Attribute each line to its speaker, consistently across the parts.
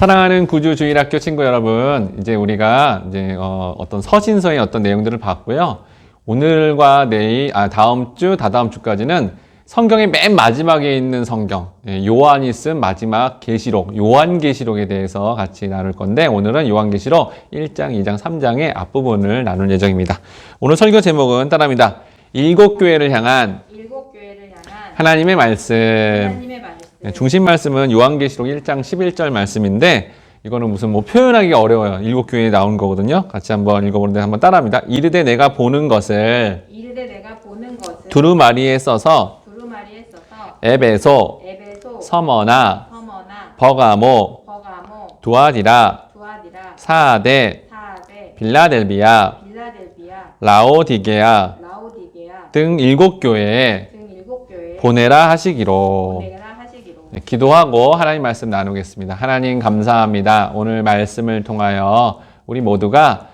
Speaker 1: 사랑하는 구주주일학교 친구 여러분, 이제 우리가 어떤 서신서의 어떤 내용들을 봤고요. 오늘과 내일, 다음 주, 다다음 주까지는 성경의 맨 마지막에 있는 성경, 요한이 쓴 마지막 계시록, 요한계시록에 대해서 같이 나눌 건데, 오늘은 요한계시록 1장, 2장, 3장의 앞부분을 나눌 예정입니다. 오늘 설교 제목은 따라합니다. 일곱 교회를 향한 하나님의 말씀. 중심 말씀은 요한계시록 1장 11절 말씀인데, 이거는 무슨 표현하기가 어려워요. 일곱 교회에 나온 거거든요. 같이 한번 읽어보는데 한번 따라합니다. 이르되 내가 보는 것을 두루마리에 써서 에베소, 서머나, 버가모, 두아디라, 사데, 빌라델비아, 라오디게아 등 일곱 교회에 보내라 하시기로. 기도하고 하나님 말씀 나누겠습니다. 하나님 감사합니다. 오늘 말씀을 통하여 우리 모두가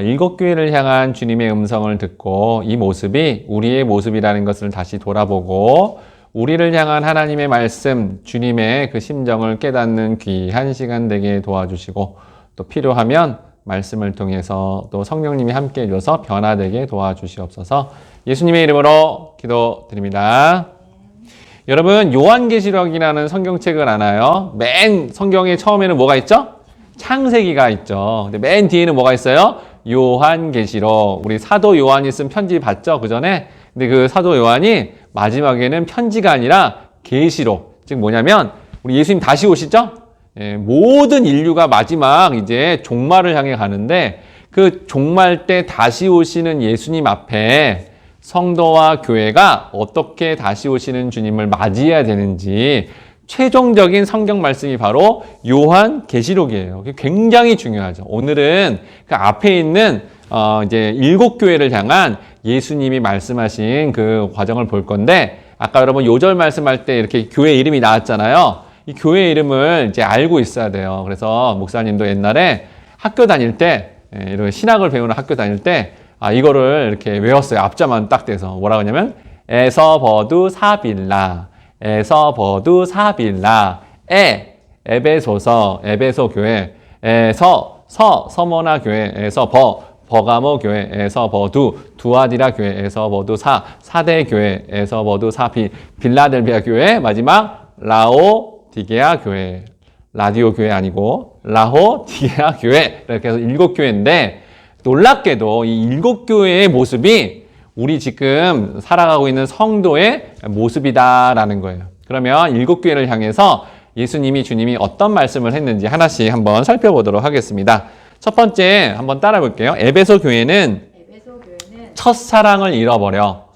Speaker 1: 일곱 교회를 향한 주님의 음성을 듣고 이 모습이 우리의 모습이라는 것을 다시 돌아보고 우리를 향한 하나님의 말씀, 주님의 그 심정을 깨닫는 귀한 시간 되게 도와주시고 또 필요하면 말씀을 통해서 또 성령님이 함께 해줘서 변화되게 도와주시옵소서. 예수님의 이름으로 기도드립니다. 여러분, 요한계시록이라는 성경책을 아나요? 맨 성경의 처음에는 뭐가 있죠? 창세기가 있죠. 근데 맨 뒤에는 뭐가 있어요? 요한계시록. 우리 사도 요한이 쓴 편지 봤죠? 그 전에? 근데 그 사도 요한이 마지막에는 편지가 아니라 계시록. 즉 뭐냐면, 우리 예수님 다시 오시죠? 모든 인류가 마지막 이제 종말을 향해 가는데, 그 종말 때 다시 오시는 예수님 앞에 성도와 교회가 어떻게 다시 오시는 주님을 맞이해야 되는지 최종적인 성경 말씀이 바로 요한계시록이에요. 굉장히 중요하죠. 오늘은 그 앞에 있는 이제 일곱 교회를 향한 예수님이 말씀하신 그 과정을 볼 건데, 아까 여러분 요절 말씀할 때 이렇게 교회 이름이 나왔잖아요. 이 교회 이름을 이제 알고 있어야 돼요. 그래서 목사님도 옛날에 학교 다닐 때, 이런 신학을 배우는 학교 다닐 때 이거를 이렇게 외웠어요. 앞자만 딱 대서. 뭐라고 하냐면, 에서버두 사빌라, 에서버두 사빌라, 에베소서, 에베소 교회, 서머나 교회, 버가모 교회, 버두, 두아디라 교회, 버두 사대 교회, 버두 빌라델비아 교회, 마지막, 라오디게아 교회. 라디오 교회 아니고, 라오디게아 교회. 이렇게 해서 일곱 교회인데, 놀랍게도 이 일곱 교회의 모습이 우리 지금 살아가고 있는 성도의 모습이다라는 거예요. 그러면 일곱 교회를 향해서 예수님이 주님이 어떤 말씀을 했는지 하나씩 한번 살펴보도록 하겠습니다. 첫 번째 한번 따라 볼게요. 에베소 교회는 첫사랑을 잃어버려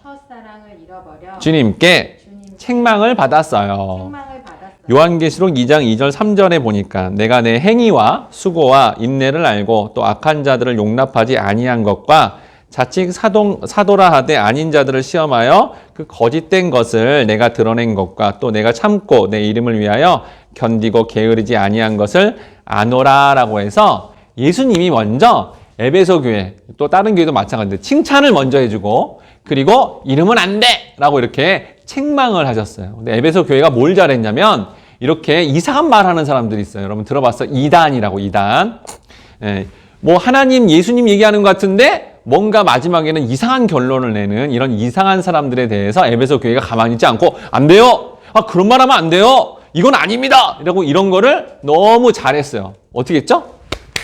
Speaker 1: 주님께 책망을 받았어요. 요한계시록 2장 2절 3절에 보니까 내가 내 행위와 수고와 인내를 알고 또 악한 자들을 용납하지 아니한 것과 자칭 사도라 하되 아닌 자들을 시험하여 그 거짓된 것을 내가 드러낸 것과 또 내가 참고 내 이름을 위하여 견디고 게으르지 아니한 것을 아노라라고 해서 예수님이 먼저 에베소 교회 또 다른 교회도 마찬가지인데 칭찬을 먼저 해주고 그리고 이러면 안 돼! 라고 이렇게 책망을 하셨어요. 근데 에베소 교회가 뭘 잘했냐면 이렇게 이상한 말 하는 사람들이 있어요. 여러분 들어봤어요? 이단이라고, 이단. 뭐 하나님, 예수님 얘기하는 것 같은데 뭔가 마지막에는 이상한 결론을 내는 이런 이상한 사람들에 대해서 에베소 교회가 가만히 있지 않고 안 돼요! 그런 말 하면 안 돼요! 이건 아닙니다! 이라고 이런 거를 너무 잘했어요. 어떻게 했죠?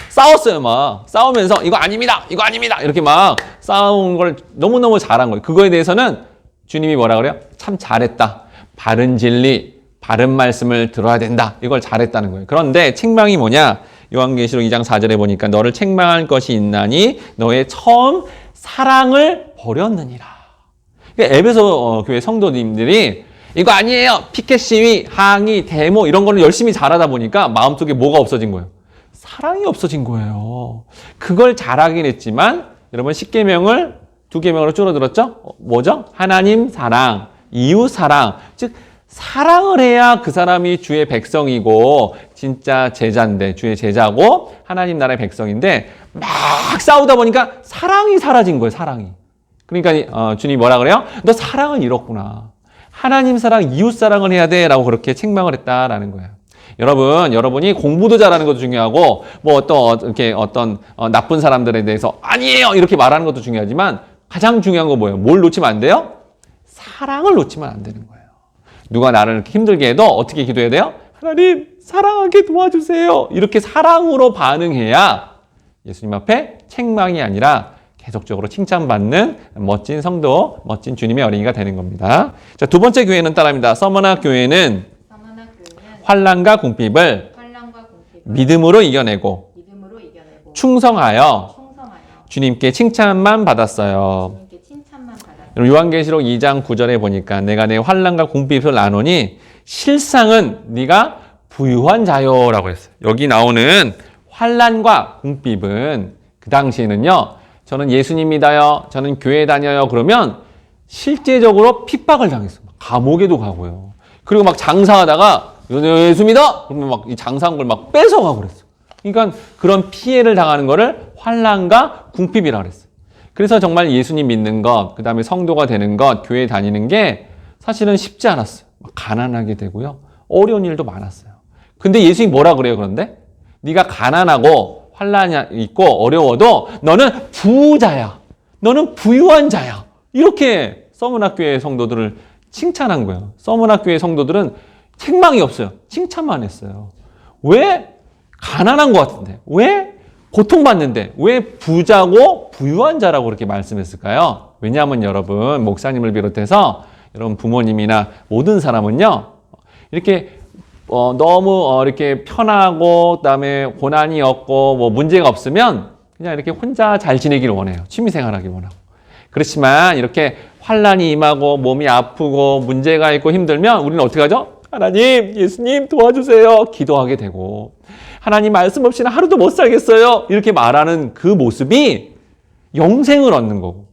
Speaker 1: 싸웠어요, 막. 싸우면서, 이거 아닙니다! 이거 아닙니다! 이렇게 막 싸운 걸 너무너무 잘한 거예요. 그거에 대해서는 주님이 뭐라 그래요? 참 잘했다. 바른 진리, 바른 말씀을 들어야 된다. 이걸 잘했다는 거예요. 그런데 책망이 뭐냐? 요한계시록 2장 4절에 보니까 너를 책망할 것이 있나니 너의 처음 사랑을 버렸느니라. 그러니까 에베소 교회 성도님들이 이거 아니에요. 피켓 시위, 항의, 데모 이런 거는 열심히 잘하다 보니까 마음속에 뭐가 없어진 거예요? 사랑이 없어진 거예요. 그걸 잘하긴 했지만 여러분 10계명을 2계명으로 줄어들었죠? 뭐죠? 하나님 사랑, 이웃 사랑. 즉 사랑을 해야 그 사람이 주의 백성이고 진짜 제자인데 주의 제자고 하나님 나라의 백성인데 막 싸우다 보니까 사랑이 사라진 거예요. 사랑이. 그러니까 주님이 뭐라 그래요? 너 사랑을 잃었구나. 하나님 사랑, 이웃 사랑을 해야 돼 라고 그렇게 책망을 했다라는 거예요. 여러분이 공부도 잘하는 것도 중요하고 뭐 어떤 나쁜 사람들에 대해서 아니에요 이렇게 말하는 것도 중요하지만 가장 중요한 건 뭐예요? 뭘 놓치면 안 돼요? 사랑을 놓치면 안 되는 거예요. 누가 나를 이렇게 힘들게 해도 어떻게 기도해야 돼요? 하나님 사랑하게 도와주세요. 이렇게 사랑으로 반응해야 예수님 앞에 책망이 아니라 계속적으로 칭찬받는 멋진 성도, 멋진 주님의 어린이가 되는 겁니다. 자, 두 번째 교회는 따라합니다. 서머나 교회는 환난과 궁핍을 믿음으로 이겨내고 충성하여 주님께 칭찬만 받았어요. 요한계시록 2장 9절에 보니까 내가 내 환난과 궁핍을 나누니 실상은 네가 부유한 자요라고 했어요. 여기 나오는 환난과 궁핍은 그 당시에는요. 저는 예수님 믿어요. 저는 교회 다녀요. 그러면 실제적으로 핍박을 당했어요. 감옥에도 가고요. 그리고 막 장사하다가 예수 믿어? 그러면 막 이 장사한 걸 막 뺏어가고 그랬어요. 그러니까 그런 피해를 당하는 거를 환난과 궁핍이라고 그랬어요. 그래서 정말 예수님 믿는 것, 그 다음에 성도가 되는 것, 교회 다니는 게 사실은 쉽지 않았어요. 가난하게 되고요. 어려운 일도 많았어요. 근데 예수님이 뭐라 그래요, 그런데? 네가 가난하고 환난이 있고 어려워도 너는 부자야. 너는 부유한 자야. 이렇게 서문학교의 성도들을 칭찬한 거예요. 서문학교의 성도들은 책망이 없어요. 칭찬만 했어요. 왜? 가난한 것 같은데. 왜? 고통받는데. 왜 부자고 부유한 자라고 그렇게 말씀했을까요? 왜냐하면 여러분, 목사님을 비롯해서 여러분 부모님이나 모든 사람은요, 이렇게 너무 이렇게 편하고 그다음에 고난이 없고 뭐 문제가 없으면 그냥 이렇게 혼자 잘 지내기를 원해요. 취미생활하기 원하고. 그렇지만 이렇게 환난이 임하고 몸이 아프고 문제가 있고 힘들면 우리는 어떻게 하죠? 하나님, 예수님 도와주세요. 기도하게 되고 하나님 말씀 없이는 하루도 못 살겠어요. 이렇게 말하는 그 모습이 영생을 얻는 거고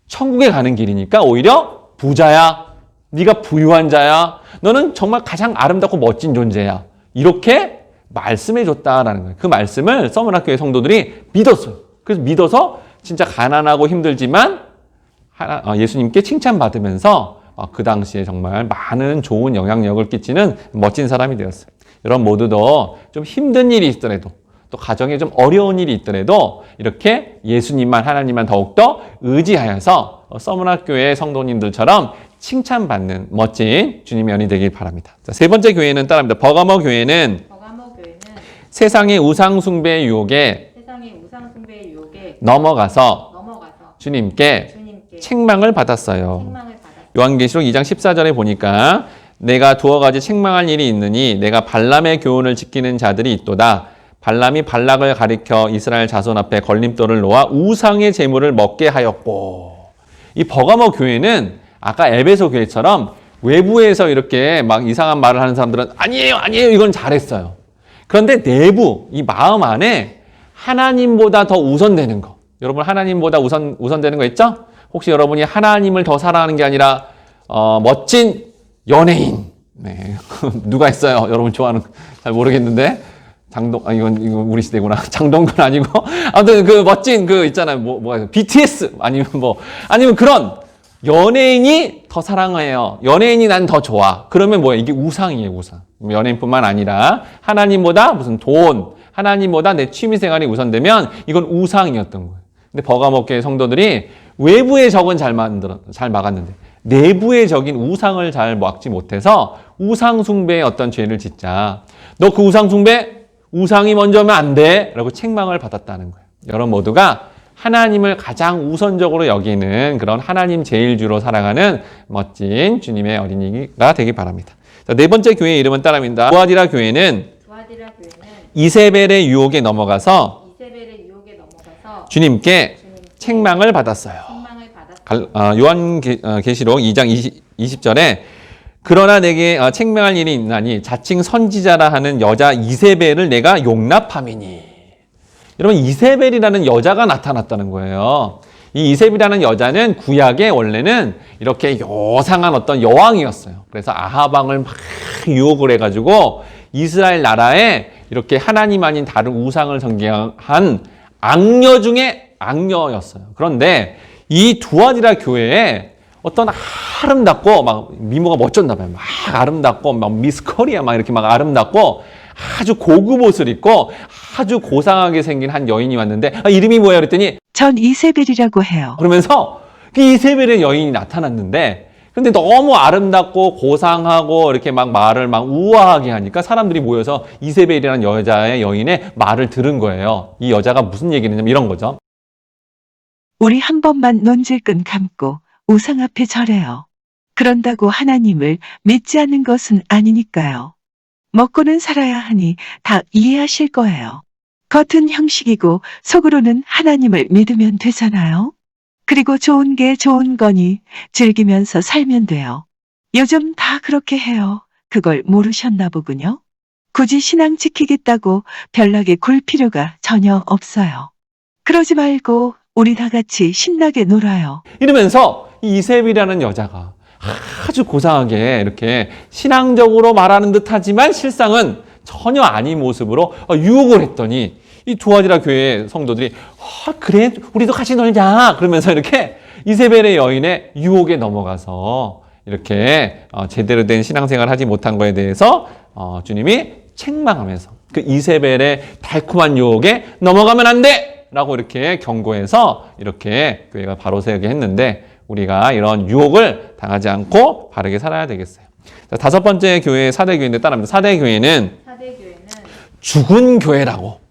Speaker 1: 천국에 가는 길이니까 오히려 부자야. 네가 부유한 자야. 너는 정말 가장 아름답고 멋진 존재야. 이렇게 말씀해 줬다라는 거예요. 그 말씀을 서문학교의 성도들이 믿었어요. 그래서 믿어서 진짜 가난하고 힘들지만 예수님께 칭찬받으면서 그 당시에 정말 많은 좋은 영향력을 끼치는 멋진 사람이 되었어요. 여러분 모두도 좀 힘든 일이 있더라도 또 가정에 좀 어려운 일이 있더라도 이렇게 예수님만 하나님만 더욱더 의지하여서 서문학교의 성도님들처럼 칭찬받는 멋진 주님의 연이 되길 바랍니다. 자, 세 번째 교회는 따라합니다. 버가모 교회는 세상의 우상 숭배의 유혹에 넘어가서 주님께 책망을 받았어요. 요한계시록 2장 14절에 보니까 내가 두어 가지 책망할 일이 있느니 내가 발람의 교훈을 지키는 자들이 있도다. 발람이 발락을 가리켜 이스라엘 자손 앞에 걸림돌을 놓아 우상의 제물을 먹게 하였고. 이 버가모 교회는 아까 에베소 교회처럼 외부에서 이렇게 막 이상한 말을 하는 사람들은 아니에요 이건 잘했어요. 그런데 내부 이 마음 안에 하나님보다 더 우선되는 거. 여러분 하나님보다 우선되는 거 있죠? 혹시 여러분이 하나님을 더 사랑하는 게 아니라 멋진 연예인. 네. 누가 있어요? 여러분 좋아하는 잘 모르겠는데. 이건 우리 시대구나. 장동건 아니고. 아무튼 그 멋진 그 있잖아요. 뭐가 BTS 아니면 그런 연예인이 더 사랑해요. 연예인이 난 더 좋아. 그러면 뭐야? 이게 우상이에요, 우상. 연예인뿐만 아니라 하나님보다 무슨 돈, 하나님보다 내 취미생활이 우선되면 이건 우상이었던 거예요. 근데 버가모교회 성도들이 외부의 적은 잘 막았는데 내부의 적인 우상을 잘 막지 못해서 우상 숭배의 어떤 죄를 짓자. 너 그 우상 숭배? 우상이 먼저 하면 안 돼. 라고 책망을 받았다는 거예요. 여러분 모두가 하나님을 가장 우선적으로 여기는 그런 하나님 제일주로 살아가는 멋진 주님의 어린이가 되기 바랍니다. 자, 네 번째 교회의 이름은 따라합니다. 두아디라 교회는 이세벨의 유혹에 넘어가서 주님께 책망을 받았어요. 요한계시록 2장 20절에 그러나 내게 책망할 일이 있나니 자칭 선지자라 하는 여자 이세벨을 내가 용납함이니. 여러분 이세벨이라는 여자가 나타났다는 거예요. 이 이세벨이라는 여자는 구약에 원래는 이렇게 요상한 어떤 여왕이었어요. 그래서 아하방을 막 유혹을 해가지고 이스라엘 나라에 이렇게 하나님 아닌 다른 우상을 전개한 악녀 중에 악녀였어요. 그런데 이 두아디라 교회에 어떤 아름답고 막 미모가 멋졌나 봐요. 막 아름답고 막 미스 코리아 막 이렇게 막 아름답고 아주 고급 옷을 입고 아주 고상하게 생긴 한 여인이 왔는데 이름이 뭐야 그랬더니
Speaker 2: 전 이세벨이라고 해요.
Speaker 1: 그러면서 그 이세벨의 여인이 나타났는데 근데 너무 아름답고 고상하고 이렇게 막 말을 막 우아하게 하니까 사람들이 모여서 이세벨이라는 여인의 말을 들은 거예요. 이 여자가 무슨 얘기를 했냐면 이런 거죠.
Speaker 2: 우리 한 번만 논질끈 감고 우상 앞에 절해요. 그런다고 하나님을 믿지 않는 것은 아니니까요. 먹고는 살아야 하니 다 이해하실 거예요. 겉은 형식이고 속으로는 하나님을 믿으면 되잖아요. 그리고 좋은 게 좋은 거니 즐기면서 살면 돼요. 요즘 다 그렇게 해요. 그걸 모르셨나 보군요. 굳이 신앙 지키겠다고 별나게 굴 필요가 전혀 없어요. 그러지 말고 우리 다 같이 신나게 놀아요.
Speaker 1: 이러면서 이 이세벨이라는 여자가 아주 고상하게 이렇게 신앙적으로 말하는 듯하지만 실상은 전혀 아닌 모습으로 유혹을 했더니 이 두아디라 교회 성도들이 그래 우리도 같이 놀자 그러면서 이렇게 이세벨의 여인의 유혹에 넘어가서 이렇게 제대로 된 신앙생활을 하지 못한 거에 대해서 주님이 책망하면서 그 이세벨의 달콤한 유혹에 넘어가면 안 돼! 라고 이렇게 경고해서 이렇게 교회가 바로 세우게 했는데 우리가 이런 유혹을 당하지 않고 바르게 살아야 되겠어요. 자, 다섯 번째 교회 사대 교회인데 따라합니다. 사대 교회는 죽은 교회라고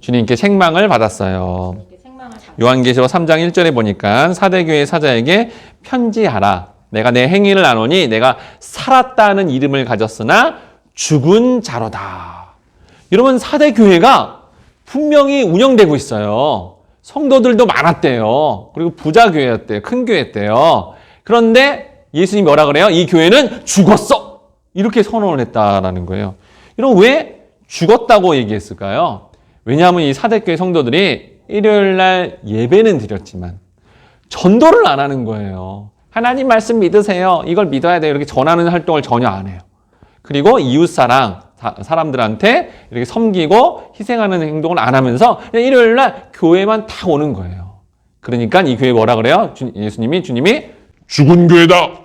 Speaker 1: 주님께 책망을 받았어요. 요한계시록 3장 1절에 보니까 사대교회 사자에게 편지하라. 내가 내 행위를 아노니 내가 살았다는 이름을 가졌으나 죽은 자로다. 여러분 사대교회가 분명히 운영되고 있어요. 성도들도 많았대요. 그리고 부자 교회였대요. 큰 교회였대요. 그런데 예수님이 뭐라 그래요? 이 교회는 죽었어. 이렇게 선언을 했다라는 거예요. 여러분 왜 죽었다고 얘기했을까요? 왜냐하면 이 사대교회 성도들이 일요일 날 예배는 드렸지만 전도를 안 하는 거예요. 하나님 말씀 믿으세요. 이걸 믿어야 돼요. 이렇게 전하는 활동을 전혀 안 해요. 그리고 이웃사랑, 사람들한테 이렇게 섬기고 희생하는 행동을 안 하면서 그냥 일요일 날 교회만 딱 오는 거예요. 그러니까 이 교회 뭐라 그래요? 주님이
Speaker 3: 죽은 교회다.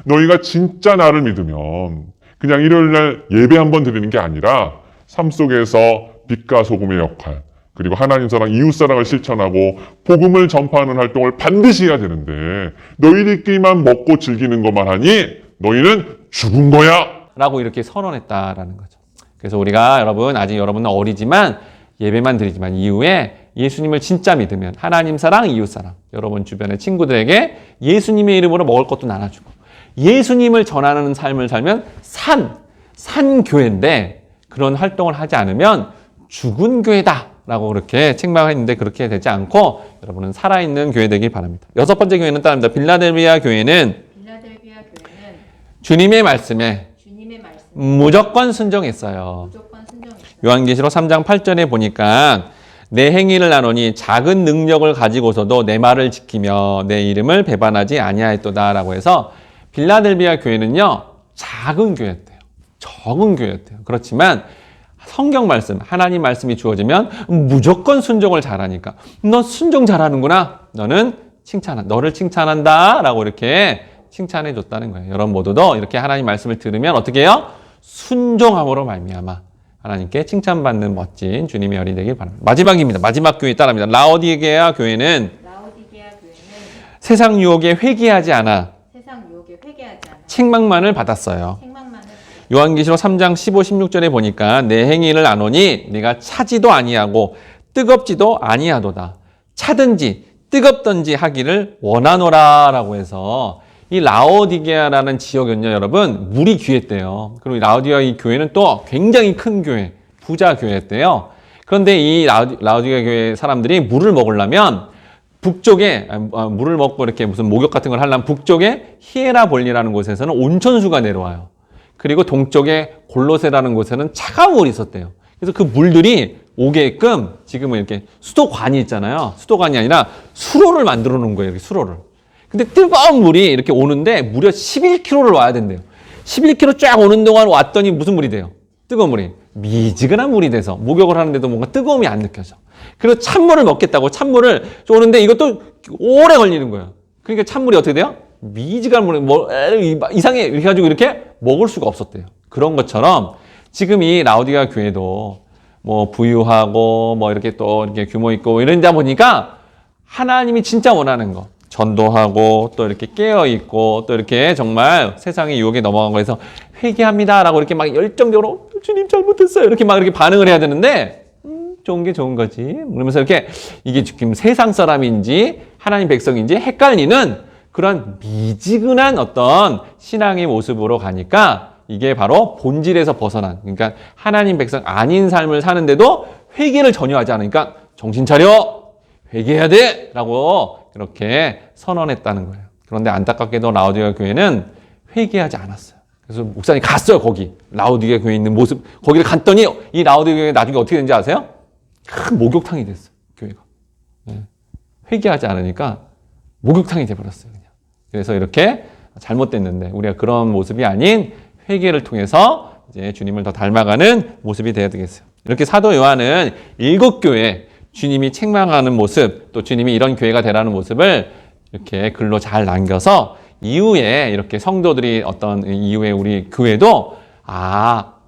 Speaker 3: 너희가 진짜 나를 믿으면 그냥 일요일 날 예배 한번 드리는 게 아니라 삶 속에서 빛과 소금의 역할, 그리고 하나님 사랑, 이웃 사랑을 실천하고 복음을 전파하는 활동을 반드시 해야 되는데 너희들끼리만 먹고 즐기는 것만 하니 너희는 죽은 거야.
Speaker 1: 라고 이렇게 선언했다라는 거죠. 그래서 우리가 여러분, 여러분은 어리지만 예배만 드리지만 이후에 예수님을 진짜 믿으면 하나님 사랑, 이웃 사랑, 여러분 주변의 친구들에게 예수님의 이름으로 먹을 것도 나눠주고 예수님을 전하는 삶을 살면 산 교회인데 그런 활동을 하지 않으면 죽은 교회다 라고 그렇게 책망했는데 그렇게 되지 않고 여러분은 살아있는 교회 되길 바랍니다. 여섯 번째 교회는 따릅니다. 빌라델비아 교회는 주님의 말씀에 무조건 순종했어요. 요한계시록 3장 8절에 보니까 내 행위를 나누니 작은 능력을 가지고서도 내 말을 지키며 내 이름을 배반하지 아니하였도다 라고 해서 빌라델비아 교회는요 작은 교회였대요. 적은 교회였대요. 그렇지만 성경 말씀, 하나님 말씀이 주어지면 무조건 순종을 잘하니까 너 순종 잘하는구나. 너를 칭찬한다 라고 이렇게 칭찬해 줬다는 거예요. 여러분 모두도 이렇게 하나님 말씀을 들으면 어떻게 해요? 순종함으로 말미암아 하나님께 칭찬받는 멋진 주님의 어린 되길 바랍니다. 마지막입니다. 마지막 교회 따라합니다. 라오디게아 교회는 세상 유혹에 회개하지 않아 책망만을 받았어요. 요한계시록 3장 15, 16절에 보니까 내 행위를 아노니 네가 차지도 아니하고 뜨겁지도 아니하도다. 차든지 뜨겁든지 하기를 원하노라 라고 해서 이 라오디게아라는 지역은요 여러분 물이 귀했대요. 그리고 라오디게아 이 교회는 또 굉장히 큰 교회, 부자 교회였대요. 그런데 이 라오디게아 교회 사람들이 물을 먹으려면 북쪽에 물을 먹고 이렇게 무슨 목욕 같은 걸 하려면 북쪽에 히에라볼리라는 곳에서는 온천수가 내려와요. 그리고 동쪽에 골로세라는 곳에는 차가운 물이 있었대요. 그래서 그 물들이 오게끔 지금은 이렇게 수도관이 있잖아요. 수도관이 아니라 수로를 만들어 놓은 거예요. 이렇게 수로를. 근데 뜨거운 물이 이렇게 오는데 무려 11km를 와야 된대요. 11km 쫙 오는 동안 왔더니 무슨 물이 돼요? 뜨거운 물이. 미지근한 물이 돼서 목욕을 하는데도 뭔가 뜨거움이 안 느껴져. 그래서 찬물을 먹겠다고 찬물을 오는데 이것도 오래 걸리는 거예요. 그러니까 찬물이 어떻게 돼요? 미지근한 물이 이상해 이렇게 해가지고 이렇게 먹을 수가 없었대요. 그런 것처럼 지금 이 라우디가 교회도 뭐 부유하고 뭐 이렇게 또 이렇게 규모 있고 이러다 보니까 하나님이 진짜 원하는 거 전도하고 또 이렇게 깨어 있고 또 이렇게 정말 세상의 유혹에 넘어간 거에서 회개합니다라고 이렇게 막 열정적으로 주님 잘못했어요 이렇게 막 이렇게 반응을 해야 되는데 좋은 게 좋은 거지. 그러면서 이렇게 이게 지금 세상 사람인지 하나님 백성인지 헷갈리는 그런 미지근한 어떤 신앙의 모습으로 가니까 이게 바로 본질에서 벗어난, 그러니까 하나님 백성 아닌 삶을 사는데도 회개를 전혀 하지 않으니까 정신 차려! 회개해야 돼! 라고 이렇게 선언했다는 거예요. 그런데 안타깝게도 라우디게아 교회는 회개하지 않았어요. 그래서 목사님 갔어요, 거기. 라우디게아 교회에 있는 모습. 거기를 갔더니 이 라우디게아 교회 나중에 어떻게 된지 아세요? 큰 목욕탕이 됐어요, 교회가. 회개하지 않으니까 목욕탕이 돼버렸어요, 그냥. 그래서 이렇게 잘못됐는데 우리가 그런 모습이 아닌 회개를 통해서 이제 주님을 더 닮아가는 모습이 되어야 되겠어요. 이렇게 사도 요한은 7교회 주님이 책망하는 모습, 또 주님이 이런 교회가 되라는 모습을 이렇게 글로 잘 남겨서 이후에 이렇게 성도들이 어떤 이후에 우리 교회도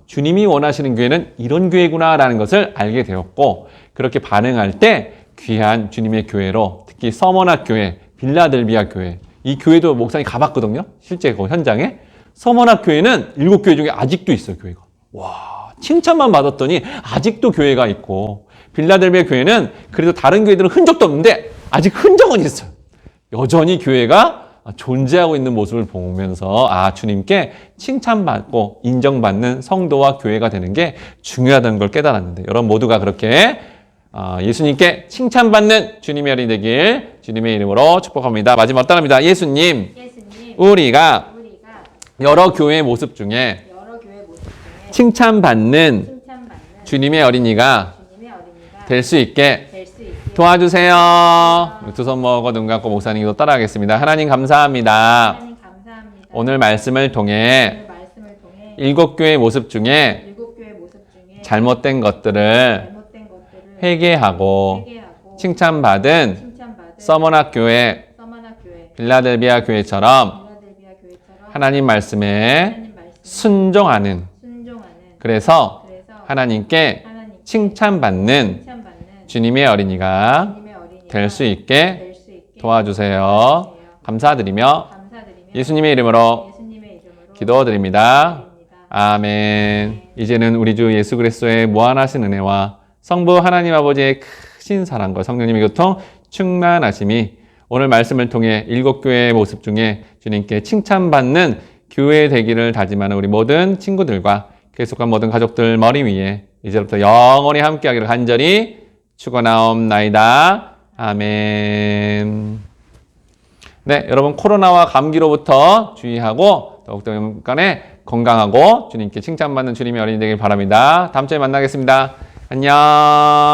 Speaker 1: 주님이 원하시는 교회는 이런 교회구나라는 것을 알게 되었고 그렇게 반응할 때 귀한 주님의 교회로 특히 서머나 교회, 빌라델비아 교회 이 교회도 목사님 가봤거든요. 실제 그 현장에. 서머나 교회는 7교회 중에 아직도 있어요, 교회가. 와, 칭찬만 받았더니 아직도 교회가 있고 빌라델비아 교회는 그래도 다른 교회들은 흔적도 없는데 아직 흔적은 있어요. 여전히 교회가 존재하고 있는 모습을 보면서 주님께 칭찬받고 인정받는 성도와 교회가 되는 게 중요하다는 걸 깨달았는데 여러분 모두가 그렇게 예수님께 칭찬받는 주님의 어린이 되길 주님의 이름으로 축복합니다. 마지막 따라합니다. 예수님, 우리가 여러 교회의 모습 중에 칭찬받는 주님의 어린이가 될 수 있게 도와주세요. 두 손 모으고 눈 감고 목사님도 따라하겠습니다. 하나님 감사합니다. 오늘 말씀을 통해 7교회의 모습 중에 잘못된 것들을 회개하고 칭찬받은 서머나 교회, 빌라델비아 교회처럼 하나님 말씀에 순종하는 그래서 하나님께 칭찬받는 주님의 어린이가 될 수 있게 도와주세요. 감사드리며 예수님의 이름으로 기도드립니다. 아멘. 이제는 우리 주 예수 그리스도의 무한하신 은혜와 성부 하나님 아버지의 크신 사랑과 성령님의 교통 충만하심이 오늘 말씀을 통해 7교회의 모습 중에 주님께 칭찬받는 교회 되기를 다짐하는 우리 모든 친구들과 계속한 모든 가족들 머리 위에 이제부터 영원히 함께하기를 간절히 축원하옵나이다. 아멘. 네, 여러분 코로나와 감기로부터 주의하고 더욱더 간에 건강하고 주님께 칭찬받는 주님의 어린이 되길 바랍니다. 다음 주에 만나겠습니다. 안녕.